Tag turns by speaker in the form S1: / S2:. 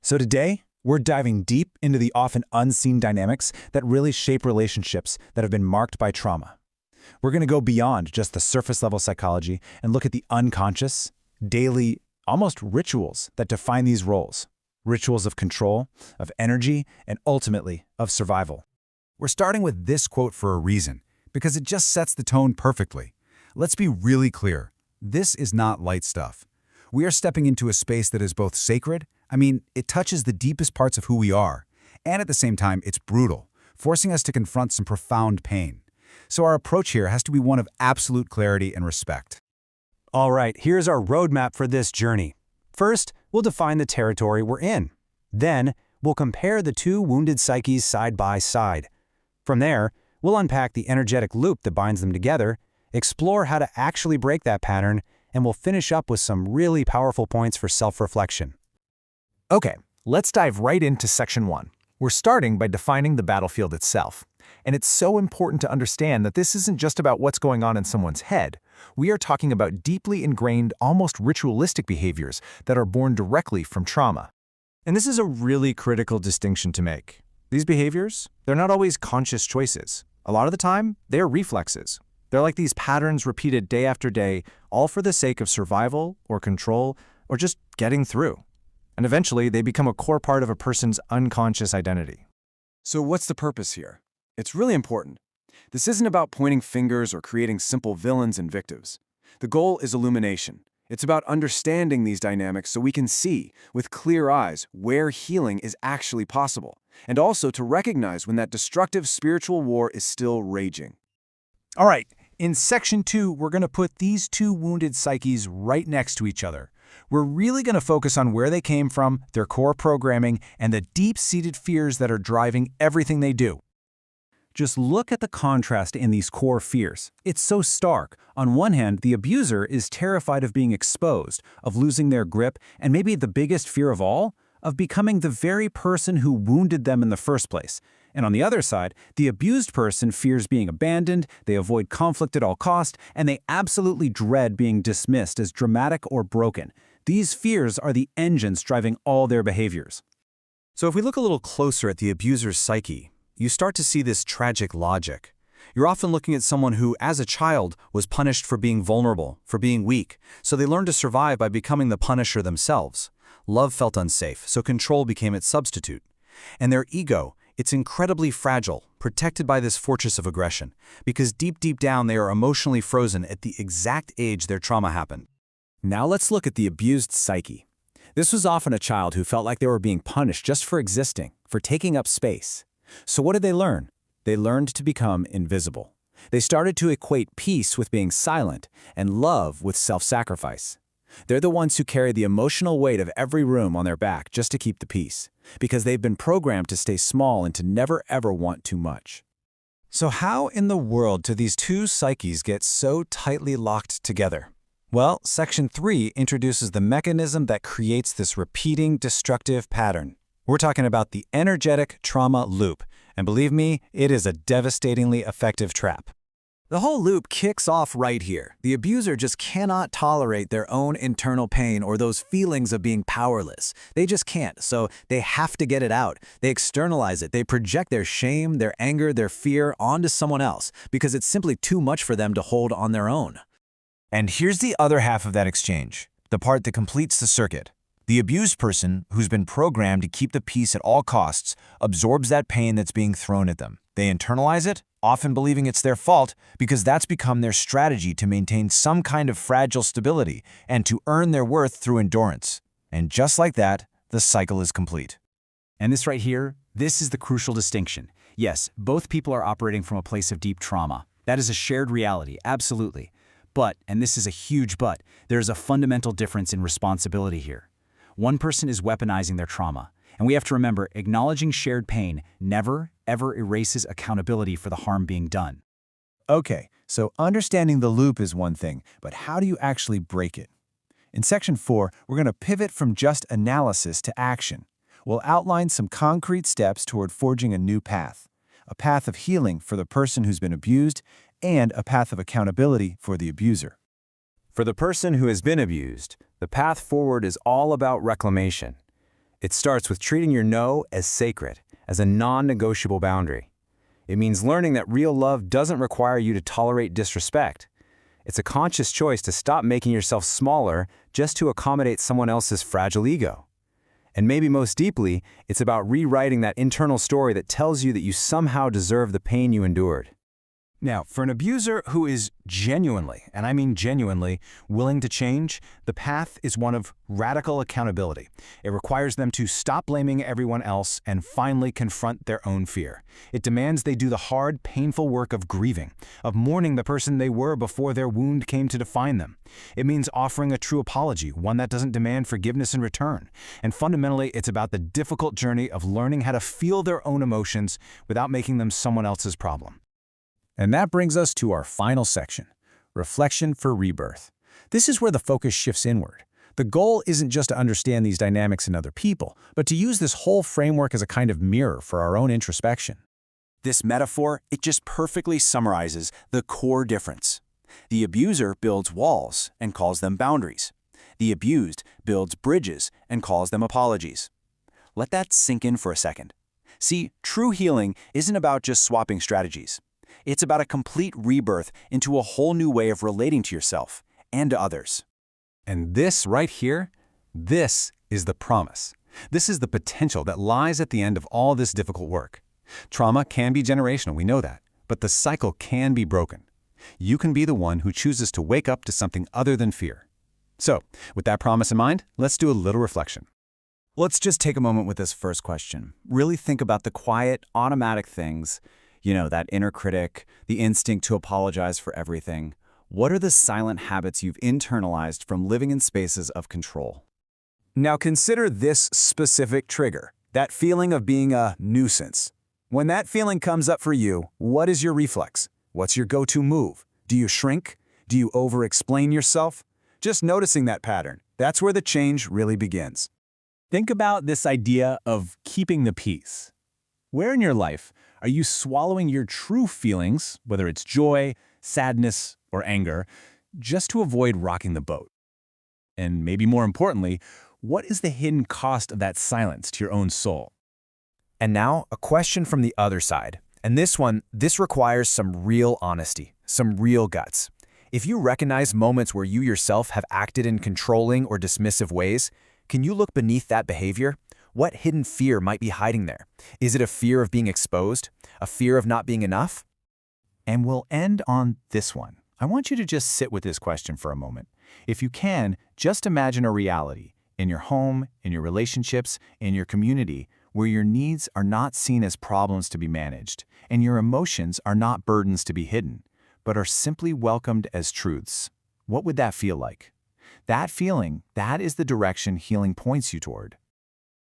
S1: So today, we're diving deep into the often unseen dynamics that really shape relationships that have been marked by trauma. We're going to go beyond just the surface-level psychology and look at the unconscious, daily, almost rituals that define these roles. Rituals of control, of energy, and ultimately, of survival.
S2: We're starting with this quote for a reason, because it just sets the tone perfectly. Let's be really clear. This is not light stuff. We are stepping into a space that is both sacred, it touches the deepest parts of who we are, and at the same time, it's brutal, forcing us to confront some profound pain. So our approach here has to be one of absolute clarity and respect.
S3: All right, here's our roadmap for this journey. First, we'll define the territory we're in. Then, we'll compare the two wounded psyches side by side. From there, we'll unpack the energetic loop that binds them together, explore how to actually break that pattern, and we'll finish up with some really powerful points for self-reflection.
S4: Okay, let's dive right into Section 1. We're starting by defining the battlefield itself. And it's so important to understand that this isn't just about what's going on in someone's head. We are talking about deeply ingrained, almost ritualistic behaviors that are born directly from trauma.
S3: And this is a really critical distinction to make. These behaviors, they're not always conscious choices. A lot of the time, they're reflexes. They're like these patterns repeated day after day, all for the sake of survival or control or just getting through. And eventually, they become a core part of a person's unconscious identity.
S5: So what's the purpose here? It's really important. This isn't about pointing fingers or creating simple villains and victims. The goal is illumination. It's about understanding these dynamics so we can see, with clear eyes, where healing is actually possible, and also to recognize when that destructive spiritual war is still raging.
S2: All right, in Section 2, we're going to put these two wounded psyches right next to each other. We're really going to focus on where they came from, their core programming, and the deep-seated fears that are driving everything they do.
S1: Just look at the contrast in these core fears. It's so stark. On one hand, the abuser is terrified of being exposed, of losing their grip, and maybe the biggest fear of all, of becoming the very person who wounded them in the first place. And on the other side, the abused person fears being abandoned, they avoid conflict at all cost, and they absolutely dread being dismissed as dramatic or broken. These fears are the engines driving all their behaviors.
S3: So if we look a little closer at the abuser's psyche, you start to see this tragic logic. You're often looking at someone who, as a child, was punished for being vulnerable, for being weak, so they learned to survive by becoming the punisher themselves. Love felt unsafe, so control became its substitute. And their ego, it's incredibly fragile, protected by this fortress of aggression, because deep down they are emotionally frozen at the exact age their trauma happened.
S1: Now let's look at the abused psyche. This was often a child who felt like they were being punished just for existing, for taking up space. So what did they learn? They learned to become invisible. They started to equate peace with being silent and love with self-sacrifice. They're the ones who carry the emotional weight of every room on their back just to keep the peace, because they've been programmed to stay small and to never ever want too much.
S3: So how in the world do these two psyches get so tightly locked together? Well, Section 3 introduces the mechanism that creates this repeating destructive pattern. We're talking about the energetic trauma loop, and believe me, it is a devastatingly effective trap.
S4: The whole loop kicks off right here. The abuser just cannot tolerate their own internal pain or those feelings of being powerless. They just can't, so they have to get it out. They externalize it. They project their shame, their anger, their fear onto someone else because it's simply too much for them to hold on their own.
S2: And here's the other half of that exchange, the part that completes the circuit. The abused person, who's been programmed to keep the peace at all costs, absorbs that pain that's being thrown at them. They internalize it, often believing it's their fault, because that's become their strategy to maintain some kind of fragile stability and to earn their worth through endurance. And just like that, the cycle is complete.
S1: And this right here, this is the crucial distinction. Yes, both people are operating from a place of deep trauma. That is a shared reality, absolutely. But, and this is a huge but, there is a fundamental difference in responsibility here. One person is weaponizing their trauma, and we have to remember acknowledging shared pain never, ever erases accountability for the harm being done.
S2: Okay, so understanding the loop is one thing, but how do you actually break it? In Section 4, we're going to pivot from just analysis to action. We'll outline some concrete steps toward forging a new path, a path of healing for the person who's been abused, and a path of accountability for the abuser.
S3: For the person who has been abused, the path forward is all about reclamation. It starts with treating your no as sacred, as a non-negotiable boundary. It means learning that real love doesn't require you to tolerate disrespect. It's a conscious choice to stop making yourself smaller just to accommodate someone else's fragile ego. And maybe most deeply, it's about rewriting that internal story that tells you that you somehow deserve the pain you endured.
S1: Now, for an abuser who is genuinely, and I mean genuinely, willing to change, the path is one of radical accountability. It requires them to stop blaming everyone else and finally confront their own fear. It demands they do the hard, painful work of grieving, of mourning the person they were before their wound came to define them. It means offering a true apology, one that doesn't demand forgiveness in return. And fundamentally, it's about the difficult journey of learning how to feel their own emotions without making them someone else's problem.
S3: And that brings us to our final section, reflection for rebirth. This is where the focus shifts inward. The goal isn't just to understand these dynamics in other people, but to use this whole framework as a kind of mirror for our own introspection.
S2: This metaphor, it just perfectly summarizes the core difference. The abuser builds walls and calls them boundaries. The abused builds bridges and calls them apologies. Let that sink in for a second. See, true healing isn't about just swapping strategies. It's about a complete rebirth into a whole new way of relating to yourself and to others.
S3: And this right here, this is the promise. This is the potential that lies at the end of all this difficult work. Trauma can be generational, we know that, but the cycle can be broken. You can be the one who chooses to wake up to something other than fear. So, with that promise in mind, let's do a little reflection.
S4: Let's just take a moment with this first question. Really think about the quiet, automatic things, that inner critic, the instinct to apologize for everything. What are the silent habits you've internalized from living in spaces of control? Now consider this specific trigger, that feeling of being a nuisance. When that feeling comes up for you, what is your reflex? What's your go-to move? Do you shrink? Do you over-explain yourself? Just noticing that pattern, that's where the change really begins.
S1: Think about this idea of keeping the peace. Where in your life are you swallowing your true feelings, whether it's joy, sadness, or anger, just to avoid rocking the boat? And maybe more importantly, what is the hidden cost of that silence to your own soul?
S2: And now, a question from the other side. And this requires some real honesty, some real guts. If you recognize moments where you yourself have acted in controlling or dismissive ways, can you look beneath that behavior? What hidden fear might be hiding there? Is it a fear of being exposed? A fear of not being enough?
S1: And we'll end on this one. I want you to just sit with this question for a moment. If you can, just imagine a reality in your home, in your relationships, in your community, where your needs are not seen as problems to be managed, and your emotions are not burdens to be hidden, but are simply welcomed as truths. What would that feel like? That feeling, that is the direction healing points you toward.